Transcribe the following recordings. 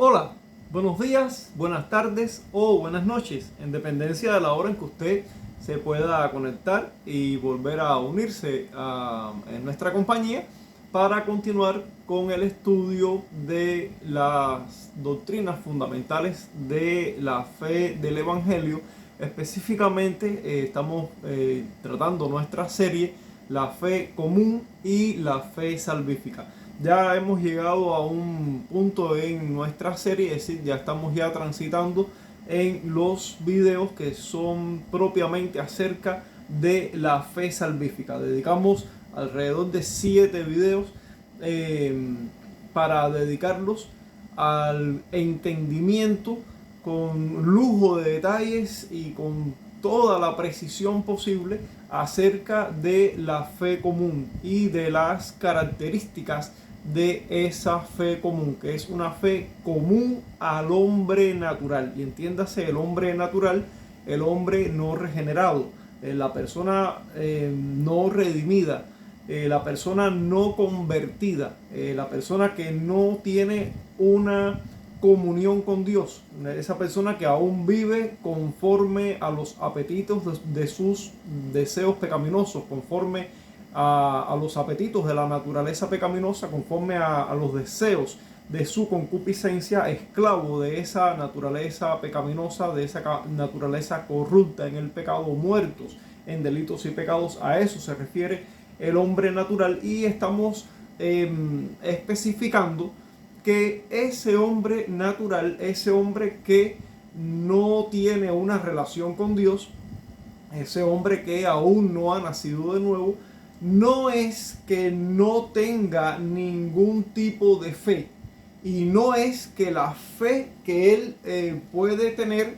Hola, buenos días, buenas tardes o buenas noches, en dependencia de la hora en que usted se pueda conectar y volver a unirse en nuestra compañía para continuar con el estudio de las doctrinas fundamentales de la fe del Evangelio. Específicamente estamos tratando nuestra serie La fe común y la fe salvífica. Ya hemos llegado a un punto en nuestra serie, es decir, ya estamos ya transitando en los videos que son propiamente acerca de la fe salvífica. Dedicamos alrededor de 7 videos eh, para dedicarlos al entendimiento con lujo de detalles y con toda la precisión posible acerca de la fe común y de las características de esa fe común, que es una fe común al hombre natural. Y entiéndase el hombre natural, el hombre no regenerado, la persona no redimida, la persona no convertida, la persona que no tiene una comunión con Dios, esa persona que aún vive conforme a los apetitos de sus deseos pecaminosos, conforme a los apetitos de la naturaleza pecaminosa, conforme a los deseos de su concupiscencia, esclavo de esa naturaleza pecaminosa, de esa naturaleza corrupta en el pecado, muertos en delitos y pecados. A eso se refiere el hombre natural, y estamos especificando que ese hombre natural, ese hombre que no tiene una relación con Dios, ese hombre que aún no ha nacido de nuevo, no es que no tenga ningún tipo de fe, y no es que la fe que él puede tener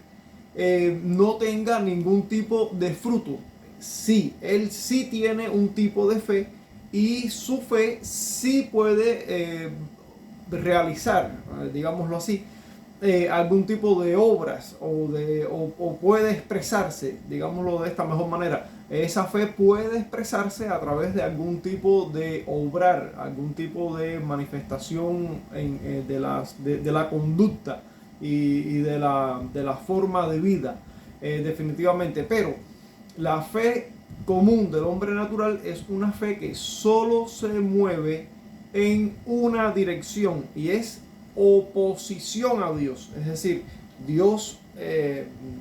no tenga ningún tipo de fruto. Sí, él sí tiene un tipo de fe, y su fe sí puede realizar, digámoslo así, algún tipo de obras o puede expresarse, digámoslo de esta mejor manera. Esa fe puede expresarse a través de algún tipo de obrar, algún tipo de manifestación de la conducta y de la forma de vida, definitivamente. Pero la fe común del hombre natural es una fe que solo se mueve en una dirección, y es oposición a Dios. Es decir, Dios,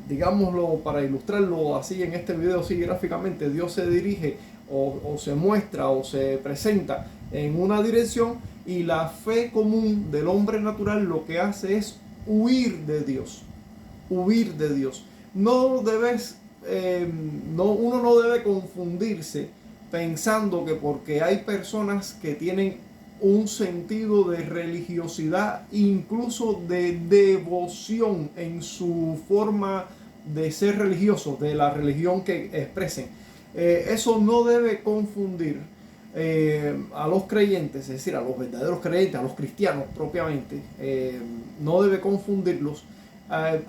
digámoslo para ilustrarlo así en este video, así gráficamente, Dios se dirige o se muestra o se presenta en una dirección, y la fe común del hombre natural lo que hace es huir de Dios. Huir de Dios. No debes, uno no debe confundirse pensando que porque hay personas que tienen un sentido de religiosidad, incluso de devoción en su forma de ser religiosos, de la religión que expresen. Eso no debe confundir a los creyentes, es decir, a los verdaderos creyentes, a los cristianos propiamente, no debe confundirlos,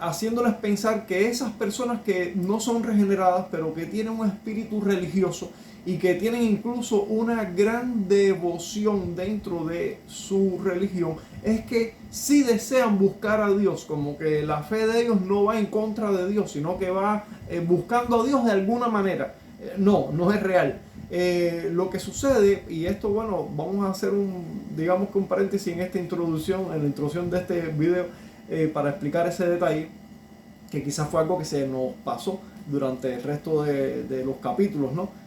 haciéndoles pensar que esas personas que no son regeneradas, pero que tienen un espíritu religioso y que tienen incluso una gran devoción dentro de su religión, es que sí desean buscar a Dios, como que la fe de ellos no va en contra de Dios, sino que va buscando a Dios de alguna manera. No es real. Lo que sucede, y esto, bueno, vamos a hacer digamos que un paréntesis en esta introducción, en la introducción de este video, para explicar ese detalle, que quizás fue algo que se nos pasó durante el resto de los capítulos, ¿no?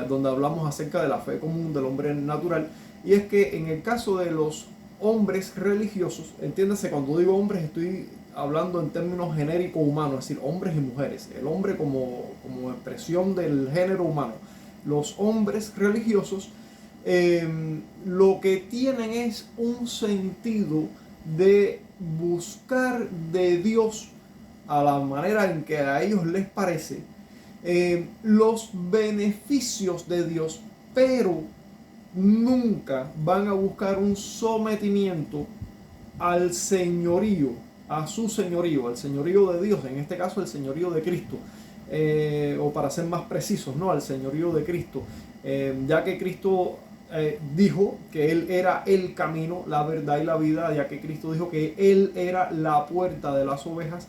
Donde hablamos acerca de la fe común del hombre natural. Y es que en el caso de los hombres religiosos, entiéndase, cuando digo hombres estoy hablando en términos genéricos humanos, es decir, hombres y mujeres, el hombre como expresión del género humano. Los hombres religiosos lo que tienen es un sentido de buscar de Dios a la manera en que a ellos les parece, los beneficios de Dios, pero nunca van a buscar un sometimiento al señorío, a su señorío, al señorío de Dios, en este caso el señorío de Cristo, o para ser más precisos, ¿no? Al señorío de Cristo, ya que Cristo dijo que Él era el camino, la verdad y la vida, ya que Cristo dijo que Él era la puerta de las ovejas,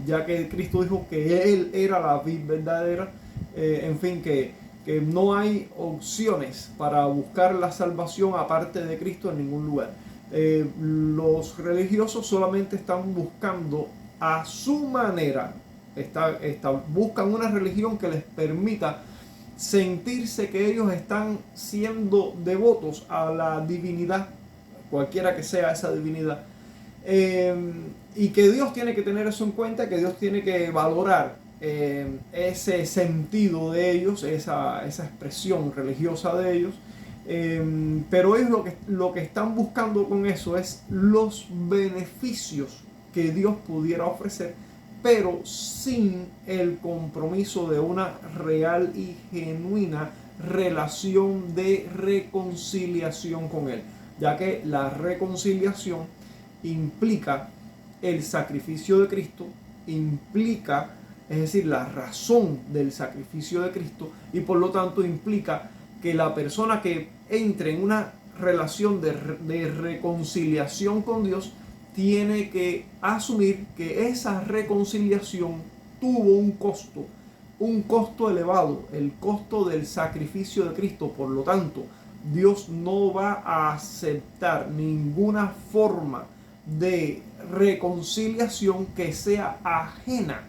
ya que Cristo dijo que Él era la vid verdadera, en fin, que no hay opciones para buscar la salvación aparte de Cristo en ningún lugar. Los religiosos solamente están buscando a su manera, buscan una religión que les permita sentirse que ellos están siendo devotos a la divinidad, cualquiera que sea esa divinidad, y que Dios tiene que tener eso en cuenta, que Dios tiene que valorar ese sentido de ellos, esa expresión religiosa de ellos. Pero ellos lo que están buscando con eso es los beneficios que Dios pudiera ofrecer, pero sin el compromiso de una real y genuina relación de reconciliación con Él, ya que la reconciliación implica el sacrificio de Cristo, implica, es decir, la razón del sacrificio de Cristo, y por lo tanto implica que la persona que entre en una relación de reconciliación con Dios tiene que asumir que esa reconciliación tuvo un costo elevado, el costo del sacrificio de Cristo. Por lo tanto, Dios no va a aceptar ninguna forma de reconciliación que sea ajena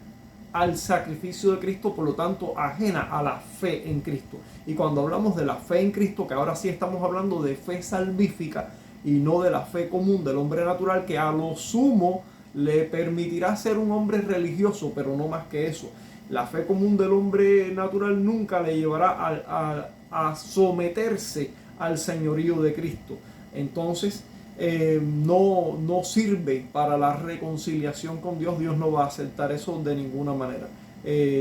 al sacrificio de Cristo, por lo tanto ajena a la fe en Cristo. Y cuando hablamos de la fe en Cristo, que ahora sí estamos hablando de fe salvífica y no de la fe común del hombre natural, que a lo sumo le permitirá ser un hombre religioso, pero no más que eso. La fe común del hombre natural nunca le llevará a someterse al señorío de Cristo. Entonces, no sirve para la reconciliación con Dios. Dios no va a aceptar eso de ninguna manera,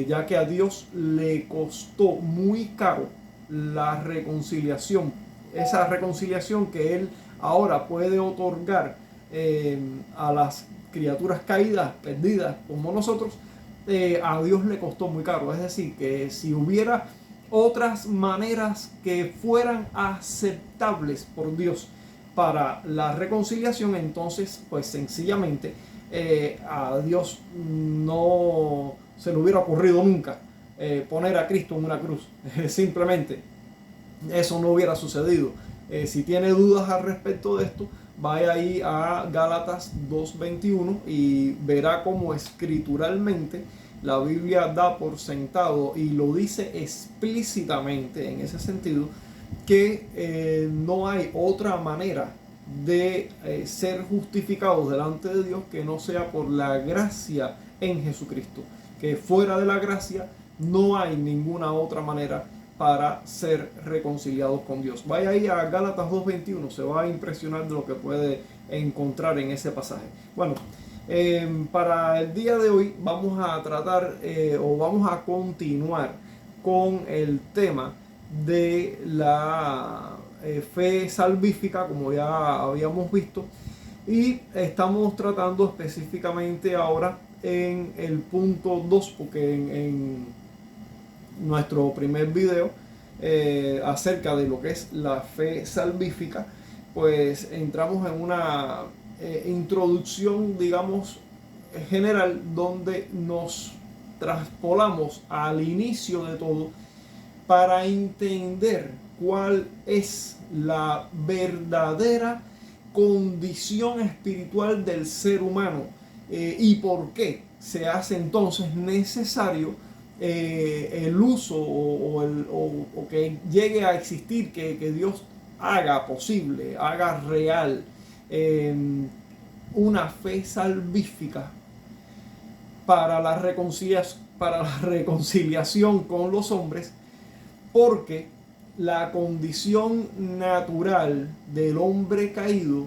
ya que a Dios le costó muy caro la reconciliación, esa reconciliación que Él ahora puede otorgar a las criaturas caídas, perdidas como nosotros. A Dios le costó muy caro. Es decir, que si hubiera otras maneras que fueran aceptables por Dios para la reconciliación, entonces pues sencillamente a Dios no se le hubiera ocurrido nunca poner a Cristo en una cruz. Simplemente eso no hubiera sucedido. Si tiene dudas al respecto de esto, vaya ahí a Gálatas 2:21 y verá cómo escrituralmente la Biblia da por sentado y lo dice explícitamente en ese sentido, que no hay otra manera de ser justificados delante de Dios que no sea por la gracia en Jesucristo, que fuera de la gracia no hay ninguna otra manera para ser reconciliados con Dios. Vaya ahí a Gálatas 2:21, se va a impresionar de lo que puede encontrar en ese pasaje. Bueno, para el día de hoy vamos a tratar o vamos a continuar con el tema de la fe salvífica, como ya habíamos visto, y estamos tratando específicamente ahora en el punto 2, porque en nuestro primer video acerca de lo que es la fe salvífica, pues entramos en una introducción, digamos, general, donde nos traspolamos al inicio de todo para entender cuál es la verdadera condición espiritual del ser humano y por qué se hace entonces necesario el uso o que llegue a existir, que Dios haga posible, haga real una fe salvífica para la reconciliación con los hombres, porque la condición natural del hombre caído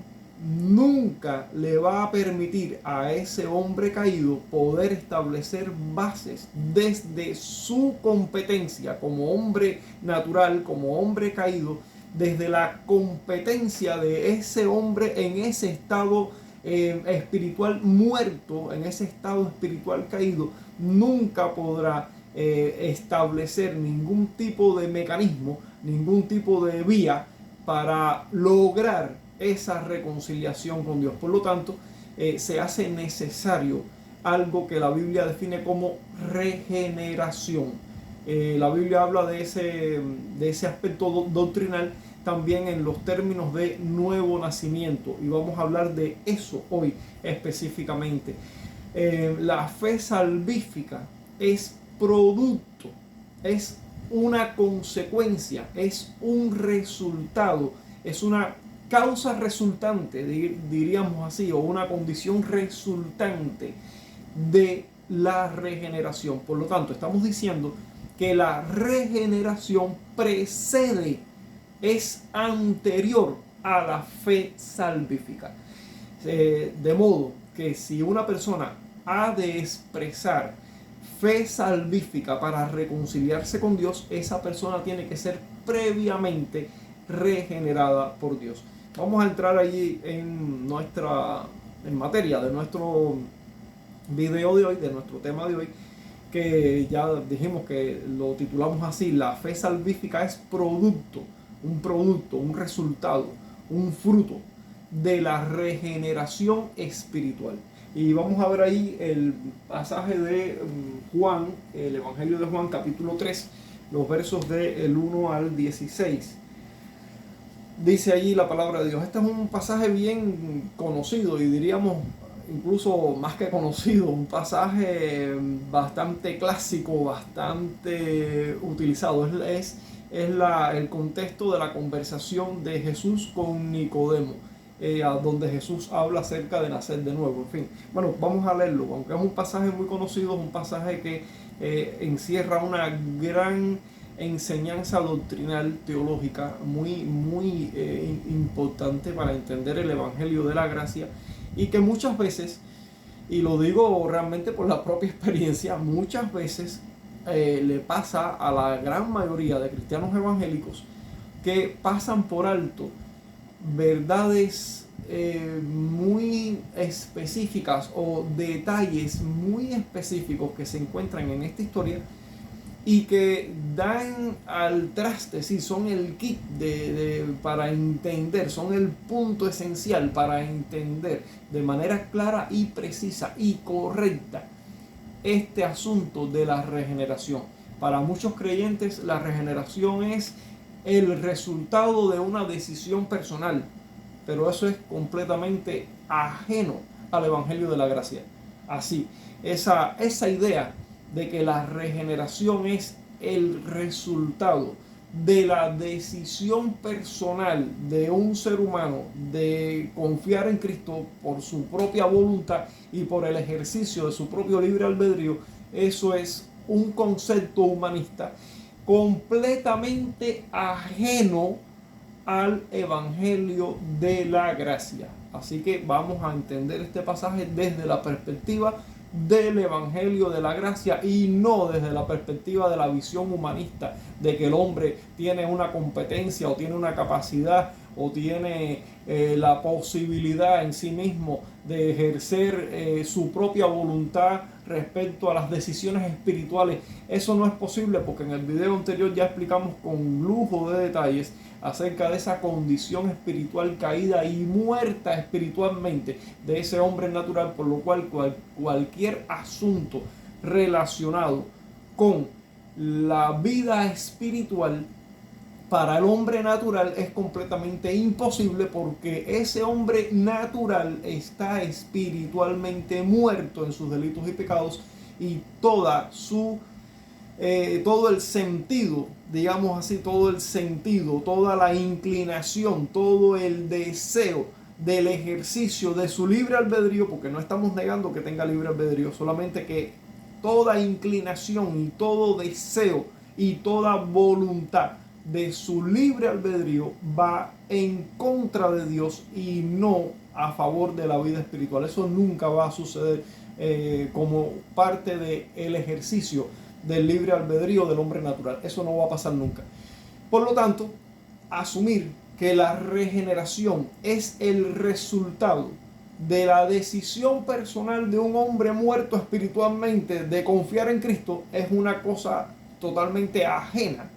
nunca le va a permitir a ese hombre caído poder establecer bases desde su competencia como hombre natural, como hombre caído, desde la competencia de ese hombre en ese estado espiritual muerto, en ese estado espiritual caído. Nunca podrá establecer ningún tipo de mecanismo ningún tipo de vía para lograr esa reconciliación con Dios. Por lo tanto, se hace necesario algo que la Biblia define como regeneración. La Biblia habla de ese aspecto doctrinal también en los términos de nuevo nacimiento, y vamos a hablar de eso hoy específicamente. La fe salvífica es producto, es una consecuencia, es un resultado, es una causa resultante, diríamos así, o una condición resultante de la regeneración. Por lo tanto, estamos diciendo que la regeneración precede, es anterior a la fe salvífica. De modo que si una persona ha de expresar fe salvífica para reconciliarse con Dios, esa persona tiene que ser previamente regenerada por Dios. Vamos a entrar allí en materia de nuestro video de hoy, de nuestro tema de hoy, que ya dijimos que lo titulamos así: la fe salvífica es producto, un resultado, un fruto de la regeneración espiritual. Y vamos a ver ahí el pasaje de Juan, el Evangelio de Juan, capítulo 3, los versos del 1 al 16. Dice allí la palabra de Dios. Este es un pasaje bien conocido, y diríamos incluso más que conocido, un pasaje bastante clásico, bastante utilizado. Es el contexto de la conversación de Jesús con Nicodemo, donde Jesús habla acerca de nacer de nuevo. En fin, bueno, vamos a leerlo. Aunque es un pasaje muy conocido, es un pasaje que encierra una gran enseñanza doctrinal teológica muy importante para entender el Evangelio de la Gracia, y que muchas veces, y lo digo realmente por la propia experiencia, muchas veces le pasa a la gran mayoría de cristianos evangélicos que pasan por alto verdades muy específicas o detalles muy específicos que se encuentran en esta historia, y que dan al traste, sí, son el kit para entender, son el punto esencial para entender de manera clara y precisa y correcta este asunto de la regeneración. Para muchos creyentes, la regeneración es el resultado de una decisión personal, pero eso es completamente ajeno al Evangelio de la Gracia. Así, esa idea de que la regeneración es el resultado de la decisión personal de un ser humano de confiar en Cristo por su propia voluntad y por el ejercicio de su propio libre albedrío, eso es un concepto humanista completamente ajeno al Evangelio de la Gracia. Así que vamos a entender este pasaje desde la perspectiva del Evangelio de la Gracia, y no desde la perspectiva de la visión humanista de que el hombre tiene una competencia o tiene una capacidad o tiene la posibilidad en sí mismo de ejercer su propia voluntad respecto a las decisiones espirituales. Eso no es posible, porque en el video anterior ya explicamos con lujo de detalles acerca de esa condición espiritual caída y muerta espiritualmente de ese hombre natural, por lo cual cualquier asunto relacionado con la vida espiritual para el hombre natural es completamente imposible, porque ese hombre natural está espiritualmente muerto en sus delitos y pecados, y todo el sentido, digamos así, todo el sentido, toda la inclinación, todo el deseo del ejercicio de su libre albedrío, porque no estamos negando que tenga libre albedrío, solamente que toda inclinación y todo deseo y toda voluntad de su libre albedrío va en contra de Dios y no a favor de la vida espiritual. Eso nunca va a suceder como parte del ejercicio del libre albedrío del hombre natural. Eso no va a pasar nunca. Por lo tanto, asumir que la regeneración es el resultado de la decisión personal de un hombre muerto espiritualmente de confiar en Cristo es una cosa totalmente ajena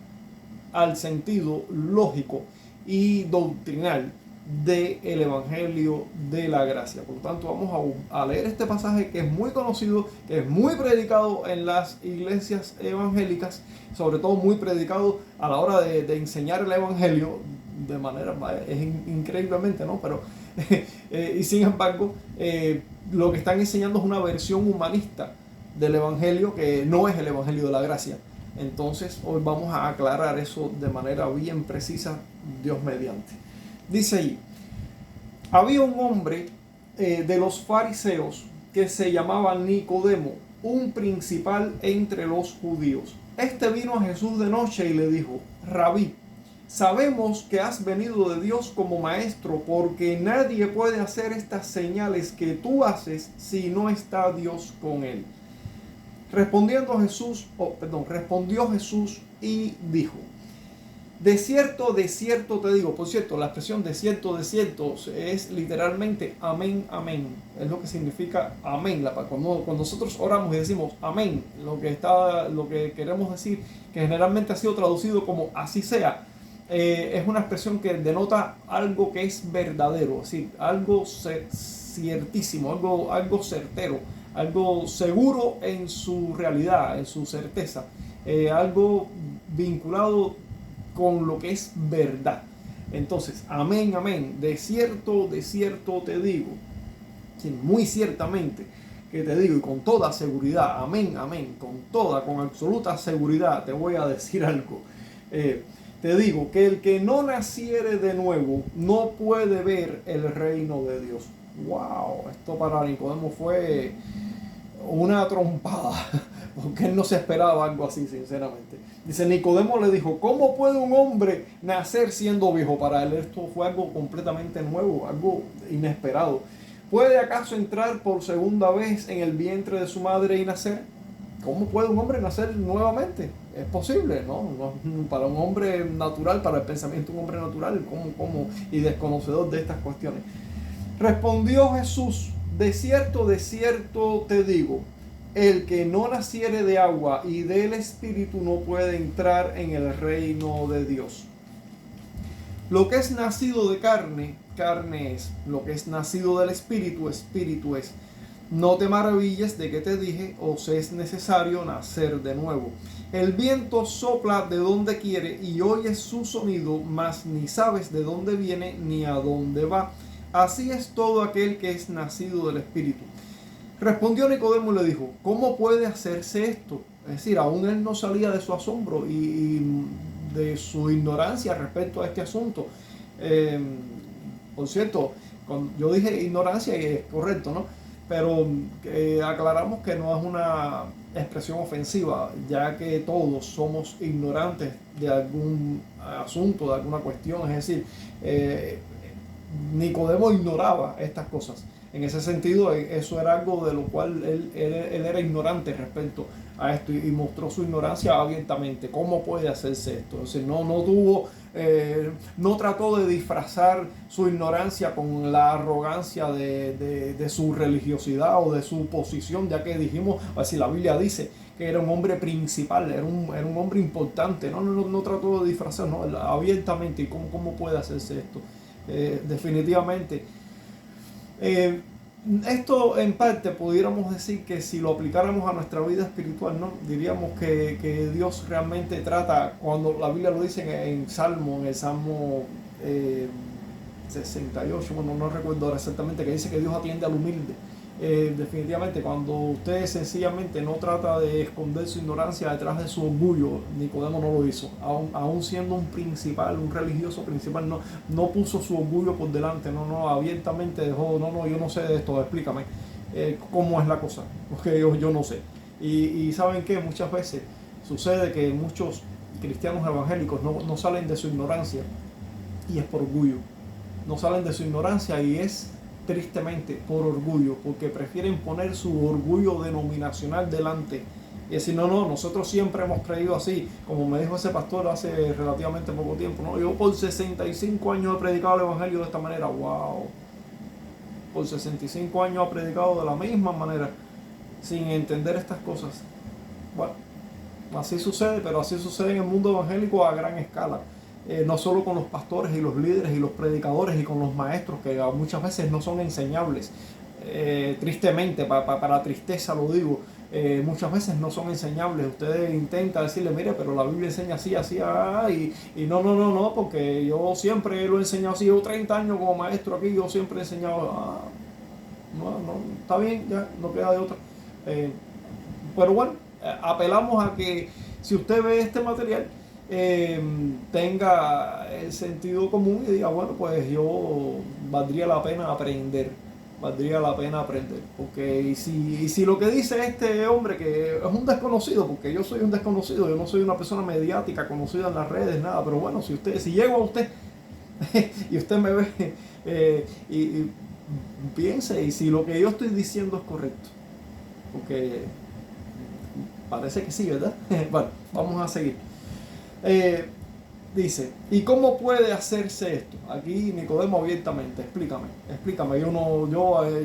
al sentido lógico y doctrinal del Evangelio de la Gracia. Por lo tanto, vamos a leer este pasaje que es muy conocido, que es muy predicado en las iglesias evangélicas, sobre todo muy predicado a la hora de enseñar el Evangelio de manera, es increíblemente, ¿no? Pero, y sin embargo, lo que están enseñando es una versión humanista del Evangelio que no es el Evangelio de la Gracia. Entonces, hoy vamos a aclarar eso de manera bien precisa, Dios mediante. Dice ahí, había un hombre de los fariseos que se llamaba Nicodemo, un principal entre los judíos. Este vino a Jesús de noche y le dijo, Rabí, sabemos que has venido de Dios como maestro, porque nadie puede hacer estas señales que tú haces si no está Dios con él. Respondió Jesús y dijo, de cierto te digo. Por cierto, la expresión de cierto es literalmente amén, amén. Es lo que significa amén. Cuando nosotros oramos y decimos amén, lo que queremos decir, que generalmente ha sido traducido como así sea, es una expresión que denota algo que es verdadero, es decir, algo ciertísimo, algo certero, algo seguro en su realidad, en su certeza, algo vinculado con lo que es verdad. Entonces, amén, amén, de cierto te digo, sí, muy ciertamente que te digo, y con toda seguridad, amén, amén, con absoluta seguridad te voy a decir algo. Te digo que el que no naciere de nuevo no puede ver el reino de Dios. Wow, esto para Nicodemo fue una trompada, porque él no se esperaba algo así, sinceramente. Dice, Nicodemo le dijo, ¿cómo puede un hombre nacer siendo viejo? Para él esto fue algo completamente nuevo, algo inesperado. ¿Puede acaso entrar por segunda vez en el vientre de su madre y nacer? ¿Cómo puede un hombre nacer nuevamente? Es posible, ¿no? Para un hombre natural, para el pensamiento de un hombre natural, ¿cómo? Y desconocedor de estas cuestiones. Respondió Jesús, de cierto te digo, el que no naciere de agua y del Espíritu no puede entrar en el reino de Dios. Lo que es nacido de carne, carne es. Lo que es nacido del Espíritu, Espíritu es. No te maravilles de que te dije, os es necesario nacer de nuevo. El viento sopla de donde quiere y oyes su sonido, mas ni sabes de dónde viene ni a dónde va. Así es todo aquel que es nacido del Espíritu. Respondió Nicodemo y le dijo, ¿cómo puede hacerse esto? Es decir, aún él no salía de su asombro y de su ignorancia respecto a este asunto. Por cierto, yo dije ignorancia y es correcto, ¿no? Pero aclaramos que no es una expresión ofensiva, ya que todos somos ignorantes de algún asunto, de alguna cuestión. Es decir, Nicodemo ignoraba estas cosas. En ese sentido, eso era algo de lo cual él era ignorante respecto a esto y mostró su ignorancia abiertamente. ¿Cómo puede hacerse esto? Es decir, no trató de disfrazar su ignorancia con la arrogancia de su religiosidad o de su posición, ya que dijimos, así la Biblia dice que era un hombre principal, era un hombre importante. No trató de disfrazar, no, abiertamente. ¿Y cómo puede hacerse esto? Definitivamente. Esto en parte pudiéramos decir que si lo aplicáramos a nuestra vida espiritual, ¿no? Diríamos que Dios realmente trata, cuando la Biblia lo dice en el Salmo 68, bueno, no recuerdo ahora exactamente, que dice que Dios atiende al humilde. Definitivamente, cuando usted sencillamente no trata de esconder su ignorancia detrás de su orgullo, Nicodemo no lo hizo. Aún siendo un principal, un religioso principal, no puso su orgullo por delante, abiertamente dejó, yo no sé de esto, explícame cómo es la cosa, porque yo no sé. Y ¿saben qué? Muchas veces sucede que muchos cristianos evangélicos no salen de su ignorancia, y es por orgullo. No salen de su ignorancia y es tristemente por orgullo, porque prefieren poner su orgullo denominacional delante y decir, nosotros siempre hemos creído así, como me dijo ese pastor hace relativamente poco tiempo, yo por 65 años he predicado el evangelio de esta manera. Wow, por 65 años he predicado de la misma manera sin entender estas cosas. Bueno, así sucede, pero así sucede en el mundo evangélico a gran escala. No solo con los pastores y los líderes y los predicadores y con los maestros, que muchas veces no son enseñables. Tristemente, para tristeza lo digo, muchas veces no son enseñables. Usted intenta decirle, mire, pero la Biblia enseña así, así, y no, porque yo siempre lo he enseñado así. Llevo 30 años como maestro aquí, yo siempre he enseñado, está bien, ya, no queda de otra. Pero bueno, apelamos a que si usted ve este material, tenga el sentido común y diga, bueno, pues yo valdría la pena aprender, porque y si lo que dice este hombre, que es un desconocido, porque yo soy un desconocido, yo no soy una persona mediática conocida en las redes, nada, pero bueno, si llego a usted y usted me ve, y piense, y si lo que yo estoy diciendo es correcto, porque parece que sí, ¿verdad? Bueno, vamos a seguir. Dice, ¿y cómo puede hacerse esto? Aquí Nicodemo abiertamente, explícame.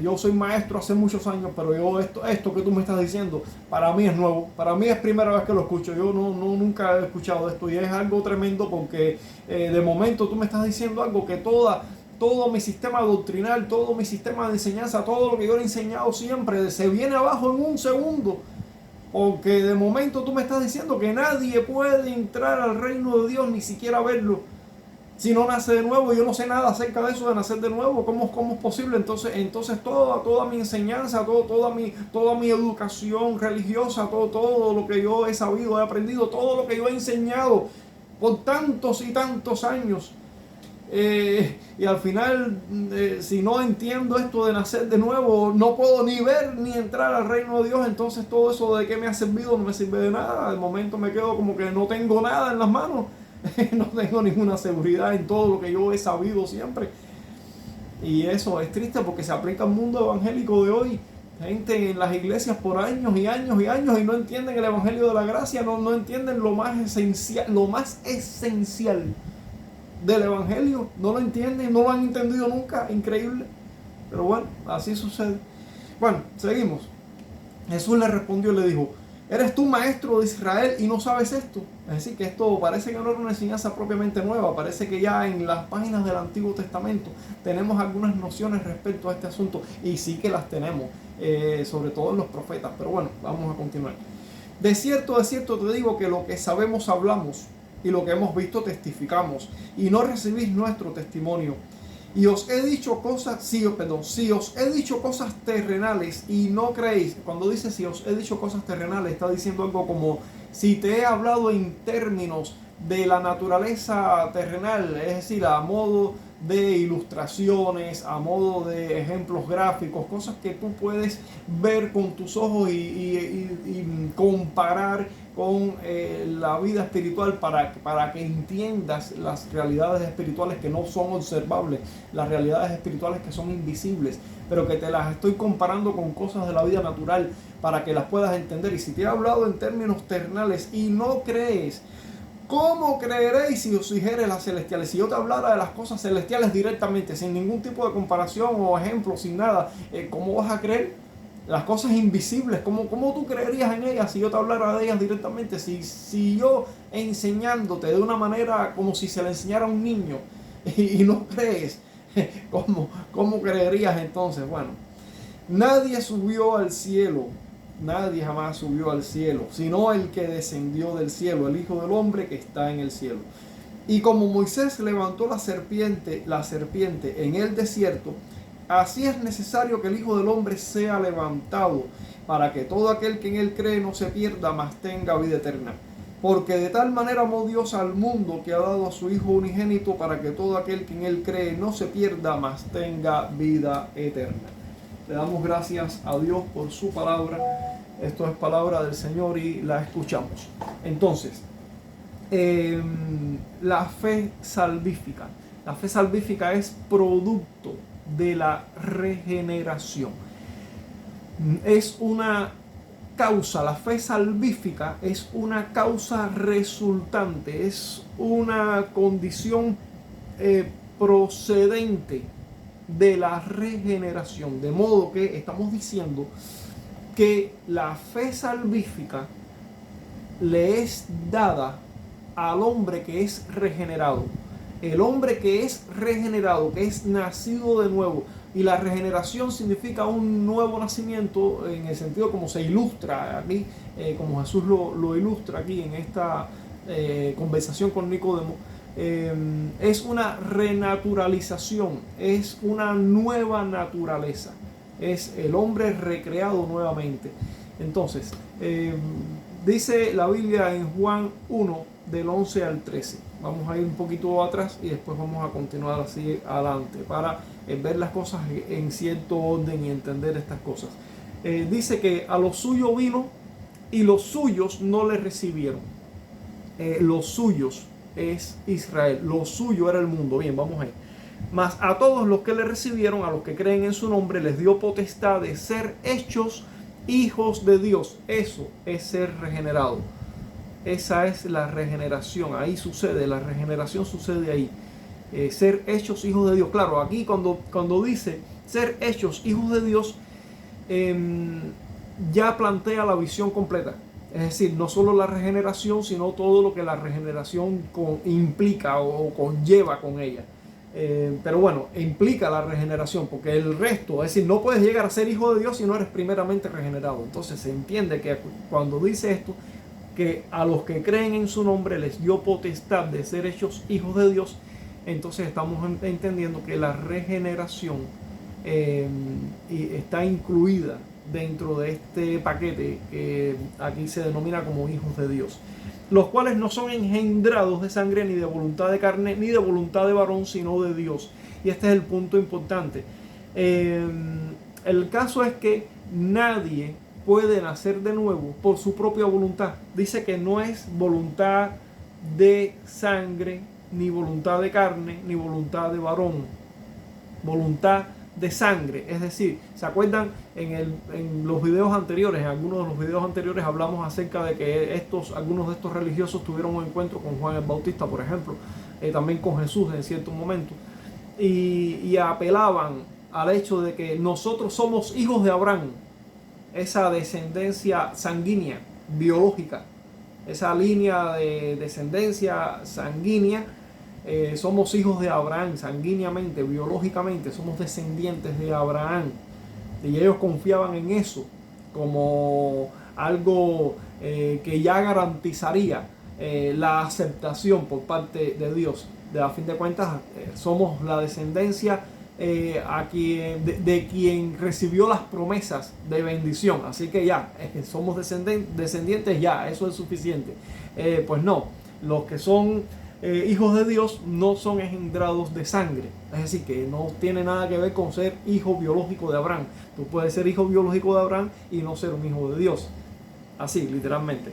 Yo soy maestro hace muchos años, pero yo esto que tú me estás diciendo, para mí es nuevo, para mí es primera vez que lo escucho. Yo nunca he escuchado esto y es algo tremendo porque de momento tú me estás diciendo algo que todo mi sistema doctrinal, todo mi sistema de enseñanza, todo lo que yo he enseñado siempre se viene abajo en un segundo. Porque de momento tú me estás diciendo que nadie puede entrar al reino de Dios, ni siquiera verlo, si no nace de nuevo. Yo no sé nada acerca de eso de nacer de nuevo. ¿Cómo es posible? Entonces toda mi enseñanza, toda mi educación religiosa, todo lo que yo he sabido, he aprendido, todo lo que yo he enseñado por tantos y tantos años, y al final, si no entiendo esto de nacer de nuevo, no puedo ni ver ni entrar al reino de Dios. Entonces todo eso de qué me ha servido no me sirve de nada. De momento me quedo como que no tengo nada en las manos. No tengo ninguna seguridad en todo lo que yo he sabido siempre. Y eso es triste porque se aplica al mundo evangélico de hoy. Gente en las iglesias por años y años y años y no entienden el evangelio de la gracia, no entienden lo más esencial del evangelio. No lo entienden, no lo han entendido nunca. Increíble, pero bueno, así sucede. Bueno, seguimos. Jesús le respondió y le dijo, ¿eres tú maestro de Israel y no sabes esto? Es decir, que esto parece que no era una enseñanza propiamente nueva. Parece que ya en las páginas del Antiguo Testamento tenemos algunas nociones respecto a este asunto, y sí que las tenemos, sobre todo en los profetas. Pero bueno, vamos a continuar. De cierto te digo que lo que sabemos hablamos, y lo que hemos visto testificamos, y no recibís nuestro testimonio. Y os he dicho cosas, si os he dicho cosas terrenales y no creéis. Cuando dice si os he dicho cosas terrenales, está diciendo algo como si te he hablado en términos de la naturaleza terrenal, es decir, a modo de ilustraciones, a modo de ejemplos gráficos, cosas que tú puedes ver con tus ojos y comparar con la vida espiritual para que entiendas las realidades espirituales que no son observables, las realidades espirituales que son invisibles, pero que te las estoy comparando con cosas de la vida natural para que las puedas entender. Y si te he hablado en términos terrenales y no crees, ¿cómo creeréis si os dijere las celestiales? Si yo te hablara de las cosas celestiales directamente, sin ningún tipo de comparación o ejemplo, sin nada, ¿cómo vas a creer? Las cosas invisibles, ¿cómo tú creerías en ellas si yo te hablara de ellas directamente? Si yo enseñándote de una manera como si se le enseñara a un niño y no crees, ¿cómo creerías entonces? Bueno, nadie subió al cielo, nadie jamás subió al cielo, sino el que descendió del cielo, el Hijo del Hombre que está en el cielo. Y como Moisés levantó la serpiente en el desierto, así es necesario que el Hijo del Hombre sea levantado, para que todo aquel que en él cree no se pierda, mas tenga vida eterna. Porque de tal manera amó Dios al mundo que ha dado a su Hijo unigénito, para que todo aquel que en él cree no se pierda, mas tenga vida eterna. Le damos gracias a Dios por su palabra. Esto es palabra del Señor y la escuchamos. Entonces, la fe salvífica. La fe salvífica es producto de la regeneración. Es una causa, la fe salvífica es una causa resultante, es una condición procedente de la regeneración. De modo que estamos diciendo que la fe salvífica, le es dada al hombre que es regenerado. El hombre que es regenerado, que es nacido de nuevo. Y la regeneración significa un nuevo nacimiento en el sentido como se ilustra aquí, como Jesús lo ilustra aquí en esta conversación con Nicodemo. Es una renaturalización, es una nueva naturaleza, es el hombre recreado nuevamente. Entonces, dice la Biblia en Juan 1, del 11 al 13. Vamos a ir un poquito atrás y después vamos a continuar así adelante para ver las cosas en cierto orden y entender estas cosas. Dice que a los suyos vino y los suyos no le recibieron. Los suyos es Israel, lo suyo era el mundo. Bien, vamos a ir. Mas a todos los que le recibieron, a los que creen en su nombre, les dio potestad de ser hechos hijos de Dios. Eso es ser regenerado. Esa es la regeneración. Ahí sucede, la regeneración sucede ahí. Ser hechos hijos de Dios. Claro, aquí cuando dice ser hechos hijos de Dios, ya plantea la visión completa. Es decir, no solo la regeneración, sino todo lo que la regeneración implica o conlleva con ella. Pero bueno, implica la regeneración, porque el resto, es decir, no puedes llegar a ser hijo de Dios si no eres primeramente regenerado. Entonces se entiende que cuando dice esto, que a los que creen en su nombre les dio potestad de ser hechos hijos de Dios, entonces estamos entendiendo que la regeneración está incluida dentro de este paquete que aquí se denomina como hijos de Dios, los cuales no son engendrados de sangre, ni de voluntad de carne, ni de voluntad de varón, sino de Dios. Y este es el punto importante. El caso es que nadie puede nacer de nuevo por su propia voluntad. Dice que no es voluntad de sangre, ni voluntad de carne, ni voluntad de varón. Voluntad de sangre. Es decir, ¿se acuerdan? En los videos anteriores, en algunos de los videos anteriores hablamos acerca de que algunos de estos religiosos tuvieron un encuentro con Juan el Bautista, por ejemplo, también con Jesús en cierto momento, y apelaban al hecho de que nosotros somos hijos de Abraham, esa descendencia sanguínea, biológica, esa línea de descendencia sanguínea. Somos hijos de Abraham sanguíneamente, biológicamente, somos descendientes de Abraham. Y ellos confiaban en eso como algo que ya garantizaría la aceptación por parte de Dios. A fin de cuentas, somos la descendencia de quien recibió las promesas de bendición. Así que ya, somos descendientes, ya, eso es suficiente. Pues no, los que son hijos de Dios no son engendrados de sangre. Es decir, que no tiene nada que ver con ser hijo biológico de Abraham. Tú puedes ser hijo biológico de Abraham y no ser un hijo de Dios. Así, literalmente.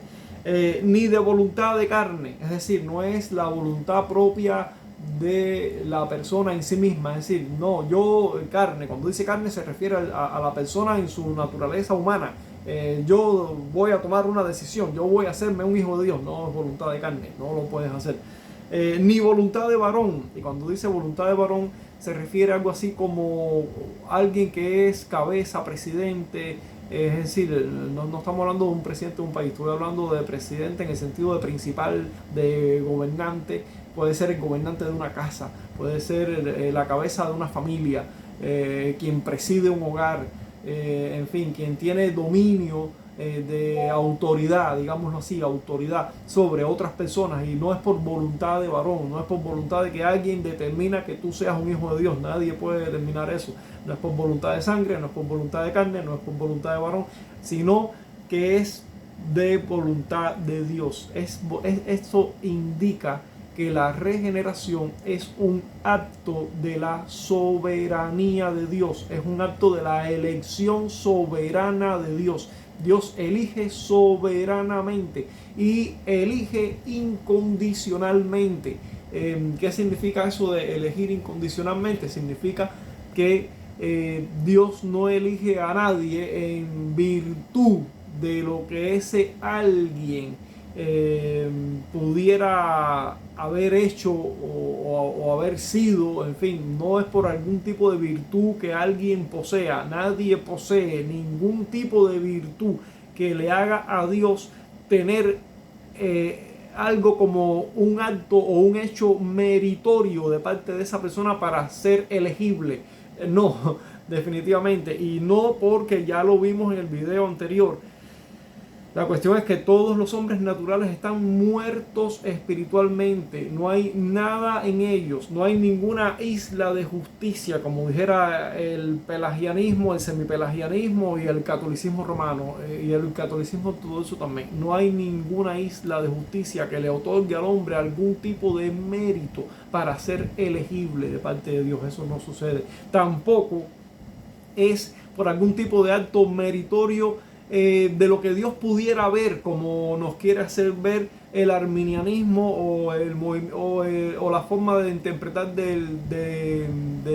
Ni de voluntad de carne. Es decir, no es la voluntad propia de la persona en sí misma. Es decir, no, yo carne. Cuando dice carne se refiere a la persona en su naturaleza humana. Yo voy a tomar una decisión. Yo voy a hacerme un hijo de Dios. No es voluntad de carne. No lo puedes hacer. Ni voluntad de varón. Y cuando dice voluntad de varón se refiere a algo así como alguien que es cabeza, presidente. Es decir, no estamos hablando de un presidente de un país, estoy hablando de presidente en el sentido de principal, de gobernante. Puede ser el gobernante de una casa, puede ser la cabeza de una familia, quien preside un hogar, en fin, quien tiene dominio de autoridad, digámoslo así, autoridad sobre otras personas, y no es por voluntad de varón, no es por voluntad de que alguien determina que tú seas un hijo de Dios. Nadie puede determinar eso. No es por voluntad de sangre, no es por voluntad de carne, no es por voluntad de varón, sino que es de voluntad de Dios. Esto indica que la regeneración es un acto de la soberanía de Dios, es un acto de la elección soberana de Dios. Dios elige soberanamente y elige incondicionalmente. ¿Qué significa eso de elegir incondicionalmente? Significa que Dios no elige a nadie en virtud de lo que ese alguien pudiera haber hecho o haber sido. En fin, no es por algún tipo de virtud que alguien posea. Nadie posee ningún tipo de virtud que le haga a Dios tener algo como un acto o un hecho meritorio de parte de esa persona para ser elegible. No, definitivamente. Y no porque ya lo vimos en el video anterior. La cuestión es que todos los hombres naturales están muertos espiritualmente. No hay nada en ellos. No hay ninguna isla de justicia, como dijera el pelagianismo, el semipelagianismo y el catolicismo romano y el catolicismo ortodoxo también. No hay ninguna isla de justicia que le otorgue al hombre algún tipo de mérito para ser elegible de parte de Dios. Eso no sucede. Tampoco es por algún tipo de acto meritorio de lo que Dios pudiera ver, como nos quiere hacer ver el arminianismo o la forma de interpretar de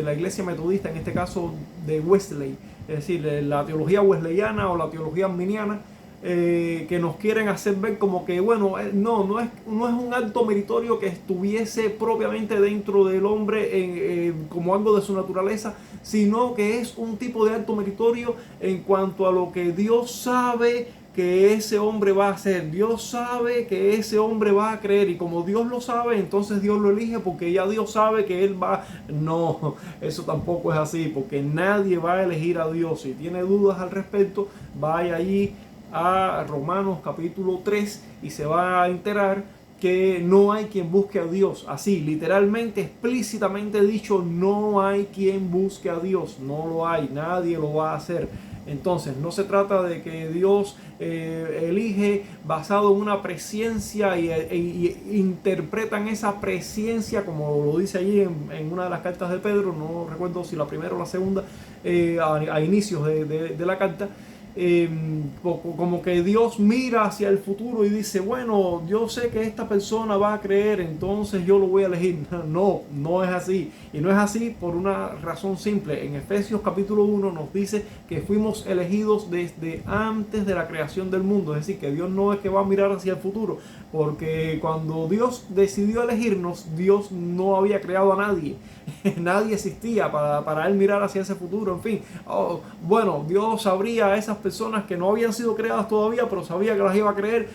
la iglesia metodista, en este caso de Wesley, es decir, la teología wesleyana o la teología arminiana, que nos quieren hacer ver como que, bueno, no es un acto meritorio que estuviese propiamente dentro del hombre como algo de su naturaleza, sino que es un tipo de acto meritorio en cuanto a lo que Dios sabe que ese hombre va a hacer. Dios sabe que ese hombre va a creer, y como Dios lo sabe, entonces Dios lo elige porque ya Dios sabe que él va. No, eso tampoco es así, porque nadie va a elegir a Dios. Si tiene dudas al respecto, vaya allí a Romanos capítulo 3 y se va a enterar que no hay quien busque a Dios. Así, literalmente, explícitamente dicho, no hay quien busque a Dios. No lo hay, nadie lo va a hacer. Entonces, no se trata de que Dios elige basado en una presciencia y interpretan esa presciencia, como lo dice allí en una de las cartas de Pedro, no recuerdo si la primera o la segunda, a inicios de la carta. Como que Dios mira hacia el futuro y dice, bueno, yo sé que esta persona va a creer, entonces yo lo voy a elegir. No, no es así. Y no es así por una razón simple. En Efesios capítulo 1 nos dice que fuimos elegidos desde antes de la creación del mundo. Es decir, que Dios no es que va a mirar hacia el futuro, porque cuando Dios decidió elegirnos, Dios no había creado a nadie. Nadie existía para él mirar hacia ese futuro. En fin, bueno, Dios sabría a esas personas que no habían sido creadas todavía, pero sabía que las iba a crear,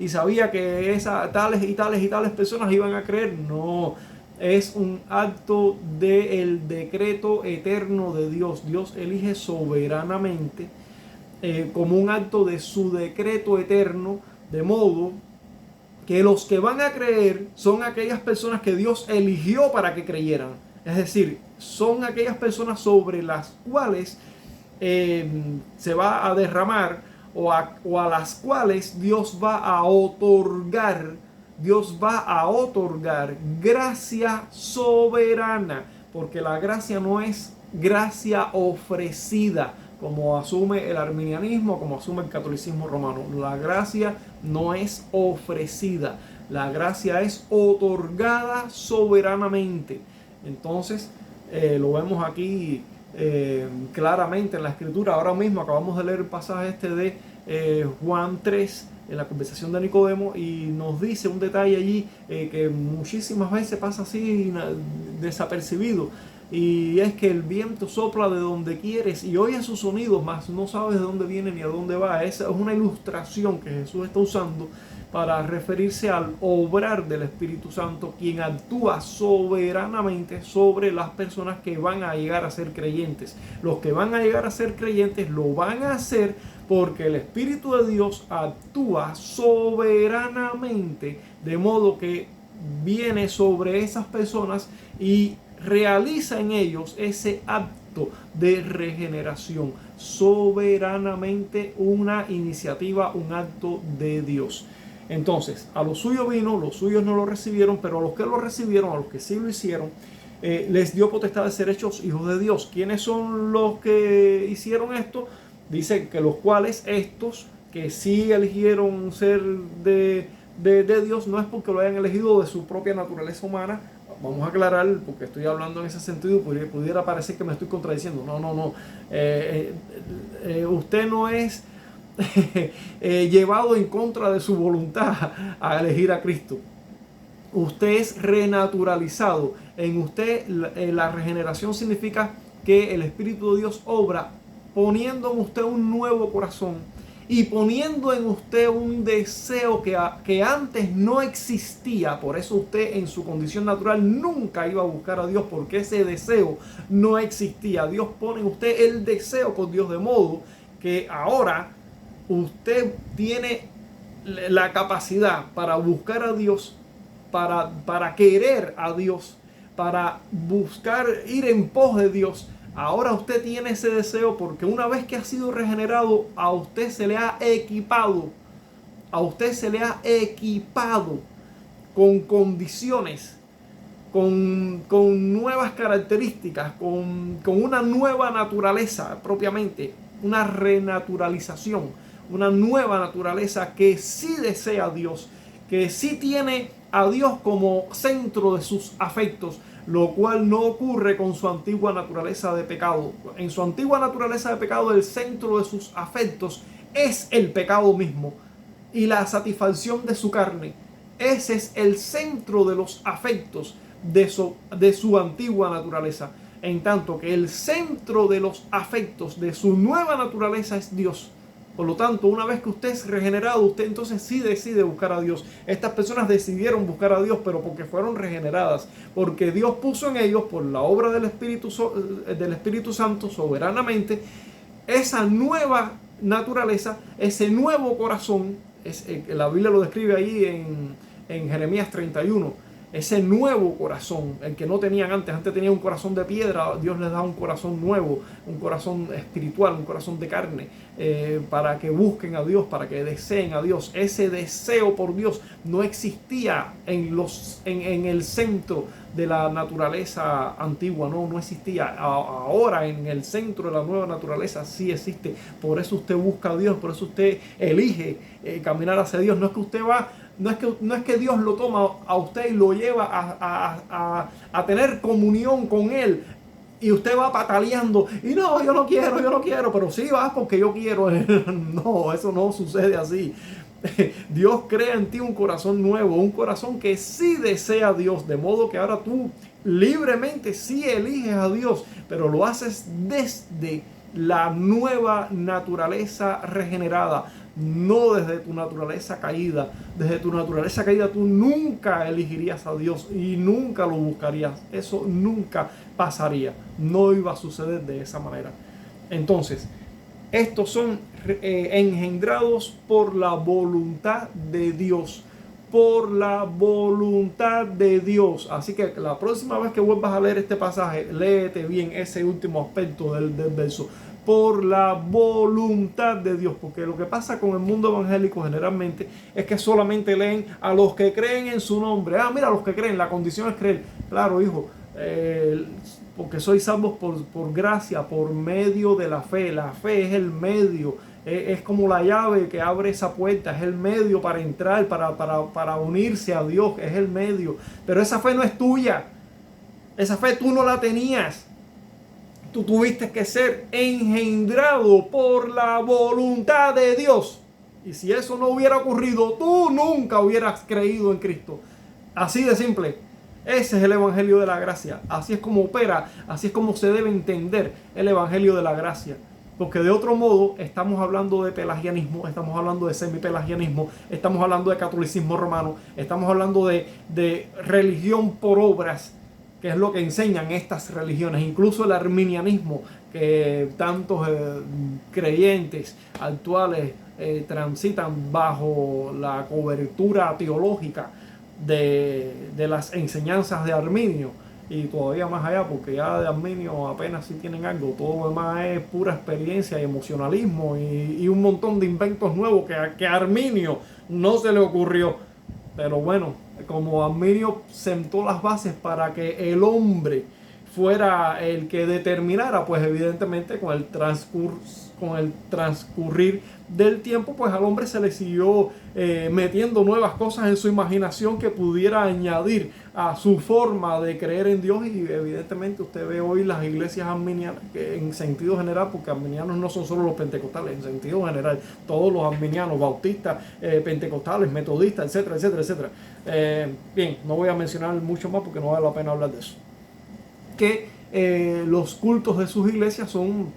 y sabía que tales y tales y tales personas iban a creer. No, es un acto del decreto eterno de Dios. Dios elige soberanamente, como un acto de su decreto eterno, de modo que los que van a creer son aquellas personas que Dios eligió para que creyeran. Es decir, son aquellas personas sobre las cuales se va a derramar o a las cuales Dios va a otorgar gracia soberana, porque la gracia no es gracia ofrecida, como asume el arminianismo, como asume el catolicismo romano. La gracia no es ofrecida, la gracia es otorgada soberanamente. Entonces, lo vemos aquí claramente en la escritura. Ahora mismo acabamos de leer el pasaje de Juan 3, en la conversación de Nicodemo, y nos dice un detalle allí que muchísimas veces pasa así desapercibido. Y es que el viento sopla de donde quieres y oyes sus sonidos, mas no sabes de dónde viene ni a dónde va. Esa es una ilustración que Jesús está usando para referirse al obrar del Espíritu Santo, quien actúa soberanamente sobre las personas que van a llegar a ser creyentes. Los que van a llegar a ser creyentes lo van a hacer porque el Espíritu de Dios actúa soberanamente, de modo que viene sobre esas personas y realiza en ellos ese acto de regeneración, soberanamente una iniciativa, un acto de Dios. Entonces, a los suyos vino, los suyos no lo recibieron, pero a los que lo recibieron, a los que sí lo hicieron, les dio potestad de ser hechos hijos de Dios. ¿Quiénes son los que hicieron esto? Dicen que los cuales estos que sí eligieron ser de Dios, no es porque lo hayan elegido de su propia naturaleza humana. Vamos a aclarar, porque estoy hablando en ese sentido, pudiera parecer que me estoy contradiciendo. No. Usted no es llevado en contra de su voluntad a elegir a Cristo. Usted es renaturalizado. En usted la regeneración significa que el Espíritu de Dios obra poniendo en usted un nuevo corazón y poniendo en usted un deseo que antes no existía. Por eso usted en su condición natural nunca iba a buscar a Dios, porque ese deseo no existía. Dios pone en usted el deseo con Dios, de modo que ahora usted tiene la capacidad para buscar a Dios, para querer a Dios, para buscar ir en pos de Dios. Ahora usted tiene ese deseo porque una vez que ha sido regenerado, a usted se le ha equipado, con condiciones, con nuevas características, con una nueva naturaleza propiamente, una renaturalización, una nueva naturaleza que sí desea a Dios, que sí tiene a Dios como centro de sus afectos, lo cual no ocurre con su antigua naturaleza de pecado. En su antigua naturaleza de pecado, el centro de sus afectos es el pecado mismo y la satisfacción de su carne. Ese es el centro de los afectos de su antigua naturaleza. En tanto que el centro de los afectos de su nueva naturaleza es Dios. Por lo tanto, una vez que usted es regenerado, usted entonces sí decide buscar a Dios. Estas personas decidieron buscar a Dios, pero porque fueron regeneradas, porque Dios puso en ellos, por la obra del Espíritu Santo soberanamente, esa nueva naturaleza, ese nuevo corazón. La Biblia lo describe ahí en Jeremías 31. Ese nuevo corazón, el que no tenían antes. Antes tenían un corazón de piedra. Dios les da un corazón nuevo, un corazón espiritual, un corazón de carne, para que busquen a Dios, para que deseen a Dios. Ese deseo por Dios no existía en el centro de la naturaleza antigua, no existía. Ahora en el centro de la nueva naturaleza sí existe. Por eso usted busca a Dios, por eso usted elige caminar hacia Dios. No es que usted va, no es que Dios lo toma a usted y lo lleva a tener comunión con Él, y usted va pataleando y no, yo no quiero, pero sí vas porque yo quiero. No, eso no sucede así. Dios crea en ti un corazón nuevo, un corazón que sí desea a Dios, de modo que ahora tú libremente sí eliges a Dios, pero lo haces desde la nueva naturaleza regenerada, no desde tu naturaleza caída. Desde tu naturaleza caída tú nunca elegirías a Dios y nunca lo buscarías. Eso nunca pasaría. No iba a suceder de esa manera. Entonces, estos son engendrados por la voluntad de Dios. Por la voluntad de Dios. Así que la próxima vez que vuelvas a leer este pasaje, léete bien ese último aspecto del verso. Por la voluntad de Dios. Porque lo que pasa con el mundo evangélico generalmente es que solamente leen a los que creen en su nombre. Mira, los que creen, la condición es creer. Claro, hijo, porque sois salvos por gracia, por medio de la fe. La fe es el medio, es como la llave que abre esa puerta, es el medio para entrar, para unirse a Dios, es el medio. Pero esa fe no es tuya, esa fe tú no la tenías. Tú tuviste que ser engendrado por la voluntad de Dios. Y si eso no hubiera ocurrido, tú nunca hubieras creído en Cristo. Así de simple. Ese es el evangelio de la gracia. Así es como opera, así es como se debe entender el evangelio de la gracia. Porque de otro modo estamos hablando de pelagianismo, estamos hablando de semipelagianismo, estamos hablando de catolicismo romano, estamos hablando de religión por obras, que es lo que enseñan estas religiones. Incluso el arminianismo, que tantos creyentes actuales transitan bajo la cobertura teológica de las enseñanzas de Arminio, y todavía más allá, porque ya de Arminio apenas si tienen algo. Todo lo demás es pura experiencia y emocionalismo y un montón de inventos nuevos que a Arminio no se le ocurrió. Pero bueno, como Arminio sentó las bases para que el hombre fuera el que determinara, pues evidentemente con el transcurrir del tiempo, pues al hombre se le siguió metiendo nuevas cosas en su imaginación que pudiera añadir a su forma de creer en Dios. Y evidentemente usted ve hoy las iglesias arminianas, que en sentido general, porque arminianos no son solo los pentecostales, en sentido general todos los arminianos, bautistas, pentecostales, metodistas, etcétera, etcétera, etcétera. Bien, no voy a mencionar mucho más porque no vale la pena hablar de eso. Que los cultos de sus iglesias son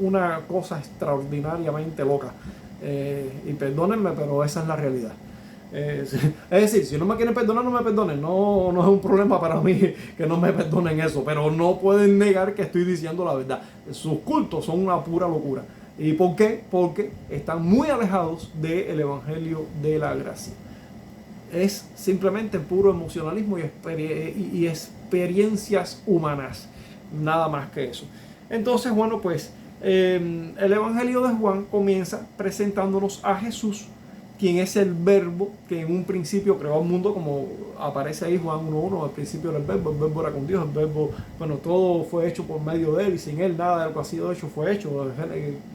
una cosa extraordinariamente loca. Y perdónenme, pero esa es la realidad. Es decir, si no me quieren perdonar, no me perdonen. No, no es un problema para mí que no me perdonen eso, pero no pueden negar que estoy diciendo la verdad. Sus cultos son una pura locura. ¿Y por qué? Porque están muy alejados del Evangelio de la gracia. Es simplemente puro emocionalismo y experiencias humanas. Nada más que eso. Entonces, bueno, pues el Evangelio de Juan comienza presentándonos a Jesús, quien es el verbo que en un principio creó el mundo, como aparece ahí Juan 1.1, al principio era el verbo era con Dios, el verbo, bueno, todo fue hecho por medio de él y sin él nada de lo que ha sido hecho fue hecho,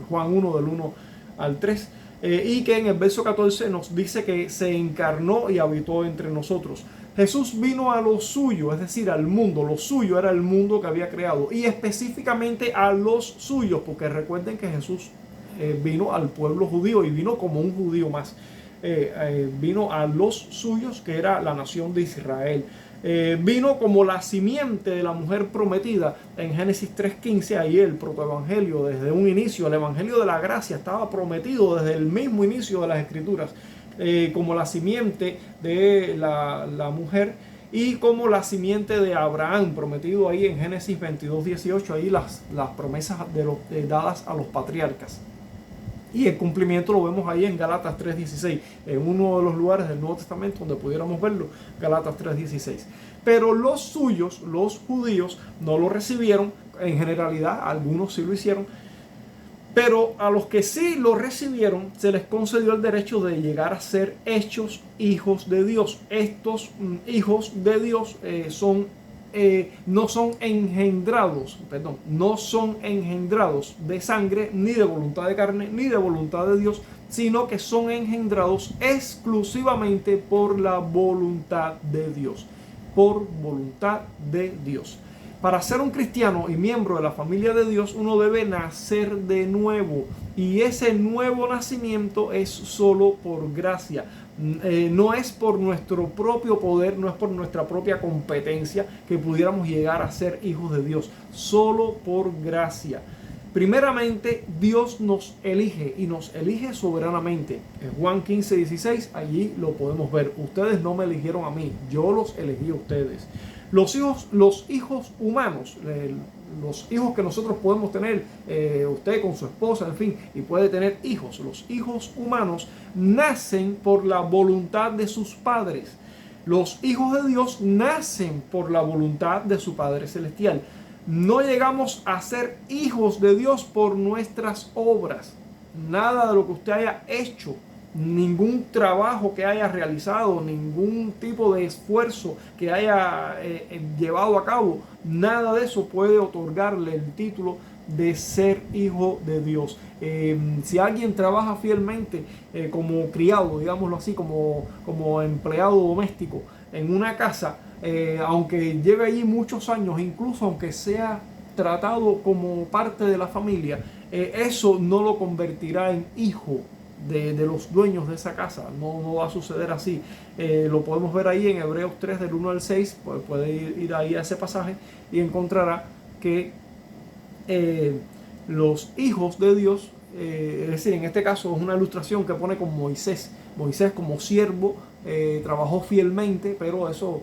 Juan 1 del 1 al 3. Y que en el verso 14 nos dice que se encarnó y habitó entre nosotros. Jesús vino a lo suyo, es decir, al mundo. Lo suyo era el mundo que había creado y específicamente a los suyos, porque recuerden que Jesús vino al pueblo judío y vino como un judío más. Vino a los suyos, que era la nación de Israel. Vino como la simiente de la mujer prometida en Génesis 3.15, ahí el protoevangelio desde un inicio, el evangelio de la gracia estaba prometido desde el mismo inicio de las escrituras, como la simiente de la mujer y como la simiente de Abraham, prometido ahí en Génesis 22.18, ahí las promesas dadas a los patriarcas. Y el cumplimiento lo vemos ahí en Gálatas 3.16, en uno de los lugares del Nuevo Testamento donde pudiéramos verlo, Gálatas 3.16. Pero los suyos, los judíos, no lo recibieron, en generalidad, algunos sí lo hicieron, pero a los que sí lo recibieron se les concedió el derecho de llegar a ser hechos hijos de Dios. Estos hijos de Dios no son engendrados de sangre, ni de voluntad de carne, ni de voluntad de Dios, sino que son engendrados exclusivamente por la voluntad de Dios. Por voluntad de Dios. Para ser un cristiano y miembro de la familia de Dios, uno debe nacer de nuevo. Y ese nuevo nacimiento es solo por gracia. No es por nuestro propio poder, no es por nuestra propia competencia que pudiéramos llegar a ser hijos de Dios. Solo por gracia. Primeramente, Dios nos elige y nos elige soberanamente. En Juan 15:16, allí lo podemos ver. Ustedes no me eligieron a mí, yo los elegí a ustedes. Los hijos humanos, los hijos que nosotros podemos tener, usted con su esposa, en fin, y puede tener hijos. Los hijos humanos nacen por la voluntad de sus padres. Los hijos de Dios nacen por la voluntad de su Padre Celestial. No llegamos a ser hijos de Dios por nuestras obras. Nada de lo que usted haya hecho, ningún trabajo que haya realizado, ningún tipo de esfuerzo que haya llevado a cabo, nada de eso puede otorgarle el título de ser hijo de Dios. Si alguien trabaja fielmente como criado, digámoslo así, como empleado doméstico en una casa, aunque lleve allí muchos años, incluso aunque sea tratado como parte de la familia, eso no lo convertirá en hijo de los dueños de esa casa. No va a suceder así. Lo podemos ver ahí en Hebreos 3 del 1 al 6, pues puede ir ahí a ese pasaje y encontrará que los hijos de Dios, es decir, en este caso es una ilustración que pone con Moisés como siervo, trabajó fielmente, pero eso,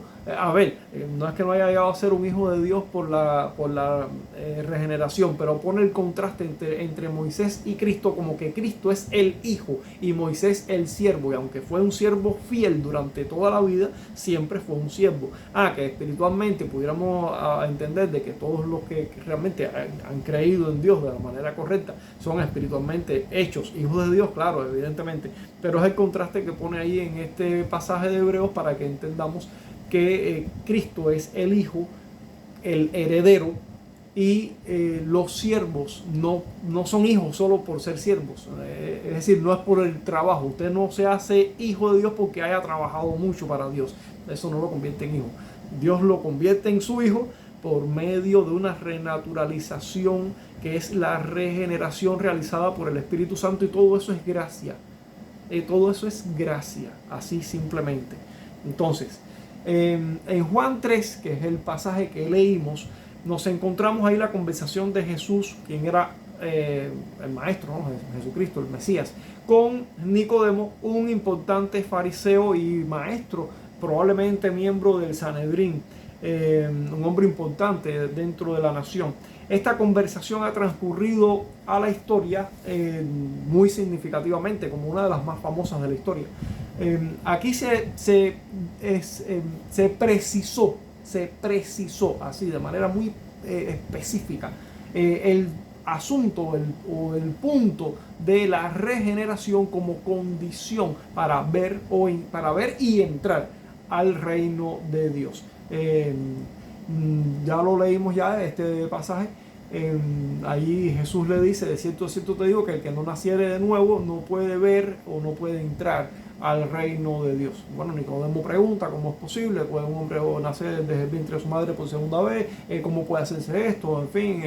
no es que no haya llegado a ser un hijo de Dios por la regeneración, pero pone el contraste entre Moisés y Cristo, como que Cristo es el hijo y Moisés el siervo, y aunque fue un siervo fiel durante toda la vida, siempre fue un siervo. Que espiritualmente pudiéramos entender de que todos los que realmente han creído en Dios de la manera correcta son espiritualmente hechos hijos de Dios, claro, evidentemente, pero es el contraste que pone ahí en este pasaje de Hebreos para que entendamos que Cristo es el Hijo, el heredero, y los siervos no son hijos solo por ser siervos. Es decir, no es por el trabajo. Usted no se hace hijo de Dios porque haya trabajado mucho para Dios. Eso no lo convierte en hijo. Dios lo convierte en su hijo por medio de una renaturalización, que es la regeneración realizada por el Espíritu Santo, y todo eso es gracia. Todo eso es gracia, así simplemente. Entonces, en Juan 3, que es el pasaje que leímos, nos encontramos ahí la conversación de Jesús, quien era el maestro, ¿no? Jesucristo, el Mesías, con Nicodemo, un importante fariseo y maestro, probablemente miembro del Sanedrín, un hombre importante dentro de la nación. Esta conversación ha transcurrido a la historia muy significativamente, como una de las más famosas de la historia. Aquí se precisó así de manera muy específica el asunto o el punto de la regeneración como condición para ver y entrar al reino de Dios. Ya lo leímos ya este pasaje. Ahí Jesús le dice: de cierto te digo que el que no naciere de nuevo no puede ver o no puede entrar al reino de Dios. Bueno, Nicodemo pregunta cómo es posible, puede un hombre nacer desde el vientre de su madre por segunda vez, cómo puede hacerse esto, en fin.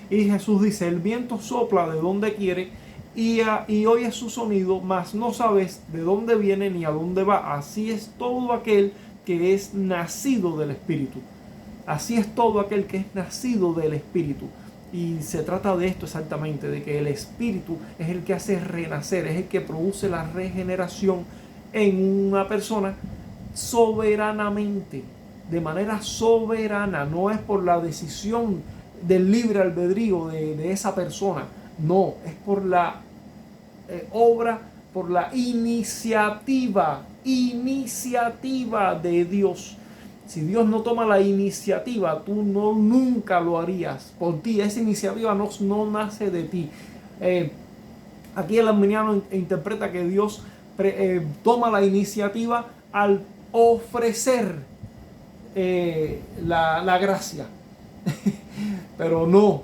Y Jesús dice: el viento sopla de donde quiere y oyes su sonido, mas no sabes de dónde viene ni a dónde va. Así es todo aquel que es nacido del Espíritu. Así es todo aquel que es nacido del Espíritu. Y se trata de esto exactamente, de que el Espíritu es el que hace renacer, es el que produce la regeneración en una persona soberanamente, de manera soberana. No es por la decisión del libre albedrío de esa persona, no, es por la obra, por la iniciativa de Dios. Si Dios no toma la iniciativa, tú nunca lo harías por ti. Esa iniciativa no nace de ti. Aquí el arminiano interpreta que Dios toma la iniciativa al ofrecer la gracia. Pero no.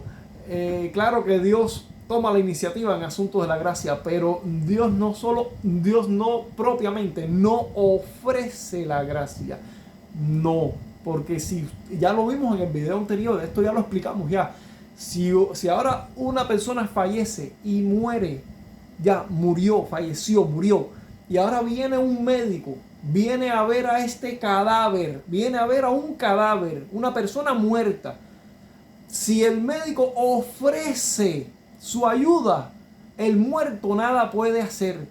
Claro que Dios toma la iniciativa en asuntos de la gracia, pero Dios no propiamente no ofrece la gracia. No, porque si ya lo vimos en el video anterior, esto ya lo explicamos ya. Si ahora una persona fallece y muere, ya falleció, murió, y ahora viene un médico, viene a ver a este cadáver, viene a ver a un cadáver, una persona muerta. Si el médico ofrece su ayuda, el muerto nada puede hacer.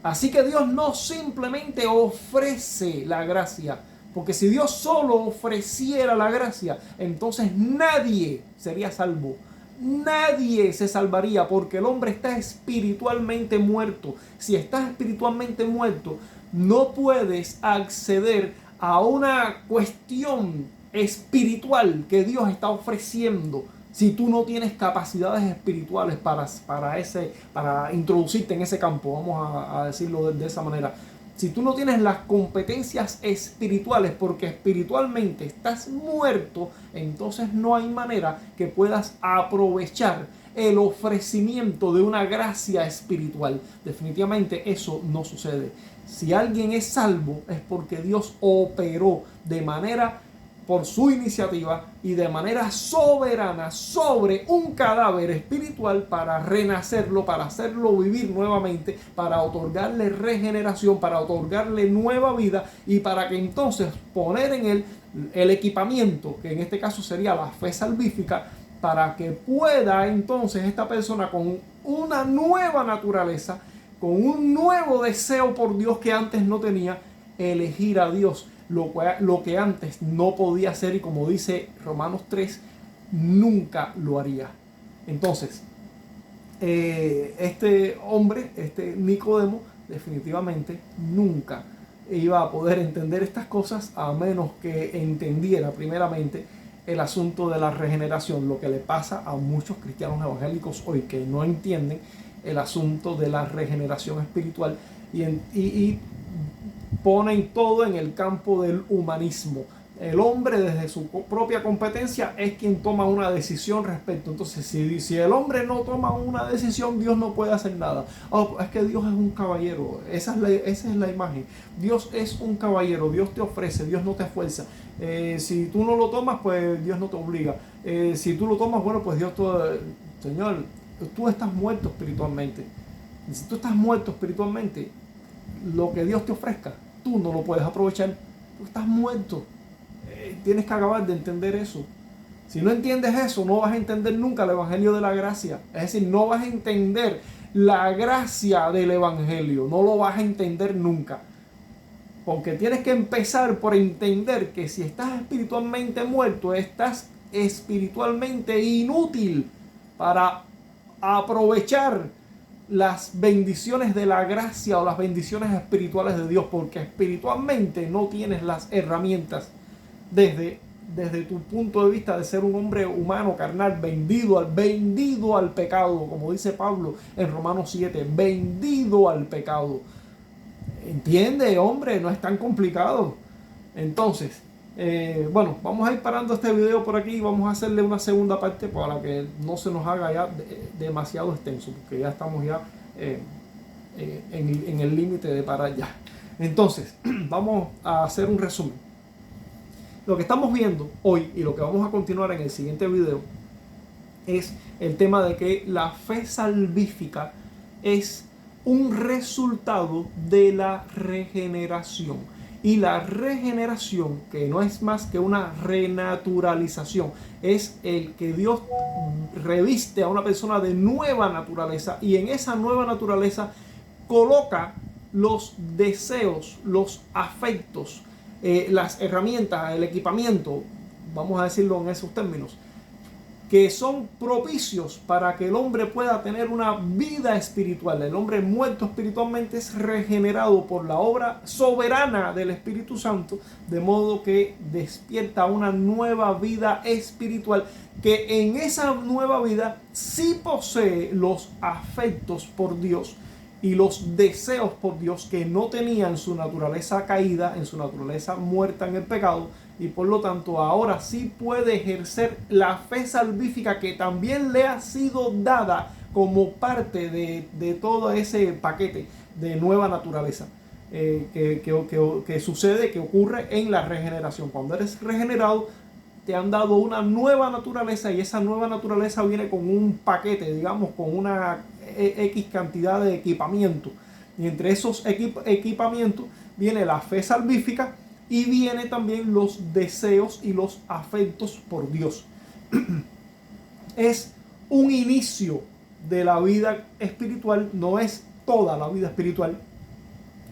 Así que Dios no simplemente ofrece la gracia, porque si Dios solo ofreciera la gracia, entonces nadie sería salvo. Nadie se salvaría, porque el hombre está espiritualmente muerto. Si estás espiritualmente muerto, no puedes acceder a una cuestión espiritual que Dios está ofreciendo si tú no tienes capacidades espirituales para introducirte en ese campo. Vamos a decirlo de esa manera. Si tú no tienes las competencias espirituales, porque espiritualmente estás muerto, entonces no hay manera que puedas aprovechar el ofrecimiento de una gracia espiritual. Definitivamente eso no sucede. Si alguien es salvo, es porque Dios operó de manera, por su iniciativa y de manera soberana sobre un cadáver espiritual para renacerlo, para hacerlo vivir nuevamente, para otorgarle regeneración, para otorgarle nueva vida y para que entonces poner en él el equipamiento, que en este caso sería la fe salvífica, para que pueda entonces esta persona con una nueva naturaleza, con un nuevo deseo por Dios que antes no tenía, elegir a Dios. Lo que antes no podía hacer, y como dice Romanos 3, nunca lo haría. Entonces, este hombre, este Nicodemo, definitivamente nunca iba a poder entender estas cosas a menos que entendiera primeramente el asunto de la regeneración, lo que le pasa a muchos cristianos evangélicos hoy, que no entienden el asunto de la regeneración espiritual y ponen todo en el campo del humanismo. El hombre desde su propia competencia es quien toma una decisión respecto. Entonces, si el hombre no toma una decisión, Dios no puede hacer nada. Oh, es que Dios es un caballero. Esa es la imagen. Dios es un caballero. Dios te ofrece, Dios no te fuerza. Si tú no lo tomas, pues Dios no te obliga. Si tú lo tomas, bueno, pues Dios Señor, tú estás muerto espiritualmente. Si tú estás muerto espiritualmente, lo que Dios te ofrezca, tú no lo puedes aprovechar. Tú estás muerto. Tienes que acabar de entender eso. Si no entiendes eso, no vas a entender nunca el evangelio de la gracia. Es decir, no vas a entender la gracia del evangelio. No lo vas a entender nunca. Porque tienes que empezar por entender que si estás espiritualmente muerto, estás espiritualmente inútil para aprovechar las bendiciones de la gracia o las bendiciones espirituales de Dios, porque espiritualmente no tienes las herramientas desde tu punto de vista de ser un hombre humano, carnal, vendido al pecado, como dice Pablo en Romanos 7, vendido al pecado. Entiende, hombre, no es tan complicado. Entonces, bueno, vamos a ir parando este video por aquí y vamos a hacerle una segunda parte para que no se nos haga ya demasiado extenso, porque ya estamos ya en el límite de parar ya. Entonces, vamos a hacer un resumen. Lo que estamos viendo hoy y lo que vamos a continuar en el siguiente video es el tema de que la fe salvífica es un resultado de la regeneración. Y la regeneración, que no es más que una renaturalización, es el que Dios reviste a una persona de nueva naturaleza y en esa nueva naturaleza coloca los deseos, los afectos, las herramientas, el equipamiento, vamos a decirlo en esos términos, que son propicios para que el hombre pueda tener una vida espiritual. El hombre muerto espiritualmente es regenerado por la obra soberana del Espíritu Santo, de modo que despierta una nueva vida espiritual, que en esa nueva vida sí posee los afectos por Dios y los deseos por Dios que no tenía en su naturaleza caída, en su naturaleza muerta en el pecado, y por lo tanto ahora sí puede ejercer la fe salvífica que también le ha sido dada como parte de todo ese paquete de nueva naturaleza que sucede, que ocurre en la regeneración. Cuando eres regenerado, te han dado una nueva naturaleza y esa nueva naturaleza viene con un paquete, digamos, con una X cantidad de equipamiento. Y entre esos equipamientos viene la fe salvífica y viene también los deseos y los afectos por Dios. Es un inicio de la vida espiritual, no es toda la vida espiritual,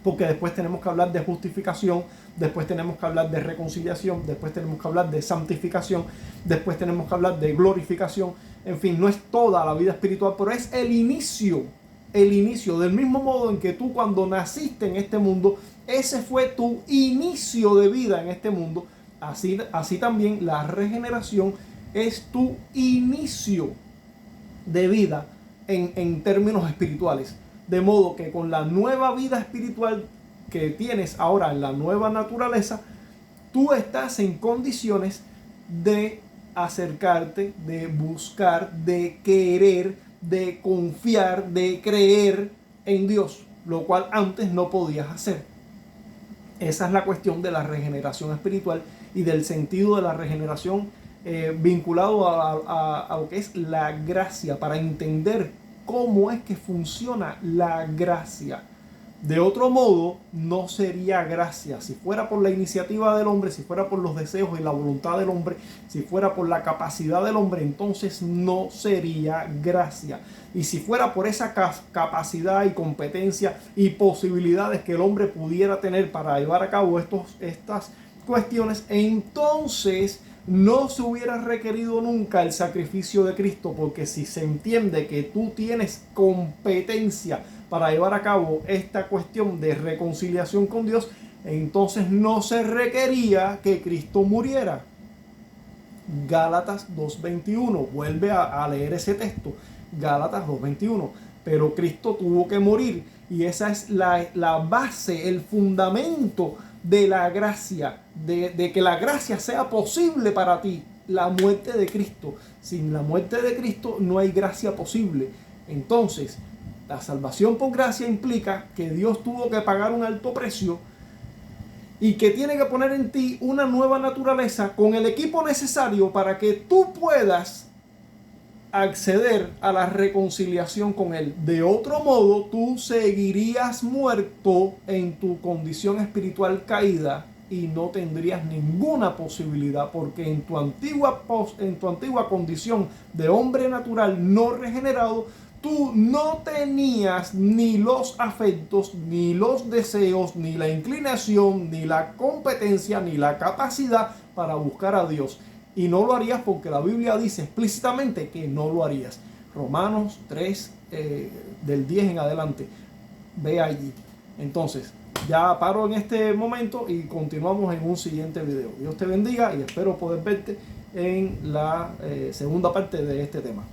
porque después tenemos que hablar de justificación, después tenemos que hablar de reconciliación, después tenemos que hablar de santificación, después tenemos que hablar de glorificación. En fin, no es toda la vida espiritual, pero es el inicio, del mismo modo en que tú cuando naciste en este mundo, ese fue tu inicio de vida en este mundo. Así también la regeneración es tu inicio de vida en términos espirituales. De modo que con la nueva vida espiritual que tienes ahora en la nueva naturaleza, tú estás en condiciones de acercarte, de buscar, de querer, de confiar, de creer en Dios, lo cual antes no podías hacer. Esa es la cuestión de la regeneración espiritual y del sentido de la regeneración vinculado a lo que es la gracia, para entender cómo es que funciona la gracia. De otro modo, no sería gracia. Si fuera por la iniciativa del hombre, si fuera por los deseos y la voluntad del hombre, si fuera por la capacidad del hombre, entonces no sería gracia. Y si fuera por esa capacidad y competencia y posibilidades que el hombre pudiera tener para llevar a cabo estas cuestiones, entonces no se hubiera requerido nunca el sacrificio de Cristo, porque si se entiende que tú tienes competencia para llevar a cabo esta cuestión de reconciliación con Dios, entonces no se requería que Cristo muriera. Gálatas 2:21, vuelve a leer ese texto, Gálatas 2:21, pero Cristo tuvo que morir, y esa es la base, el fundamento de la gracia, de que la gracia sea posible para ti, la muerte de Cristo. Sin la muerte de Cristo no hay gracia posible. Entonces, la salvación por gracia implica que Dios tuvo que pagar un alto precio y que tiene que poner en ti una nueva naturaleza con el equipo necesario para que tú puedas acceder a la reconciliación con Él. De otro modo, tú seguirías muerto en tu condición espiritual caída y no tendrías ninguna posibilidad, porque en tu antigua condición de hombre natural no regenerado, tú no tenías ni los afectos, ni los deseos, ni la inclinación, ni la competencia, ni la capacidad para buscar a Dios. Y no lo harías porque la Biblia dice explícitamente que no lo harías. Romanos 3, del 10 en adelante. Ve allí. Entonces, ya paro en este momento y continuamos en un siguiente video. Dios te bendiga y espero poder verte en la segunda parte de este tema.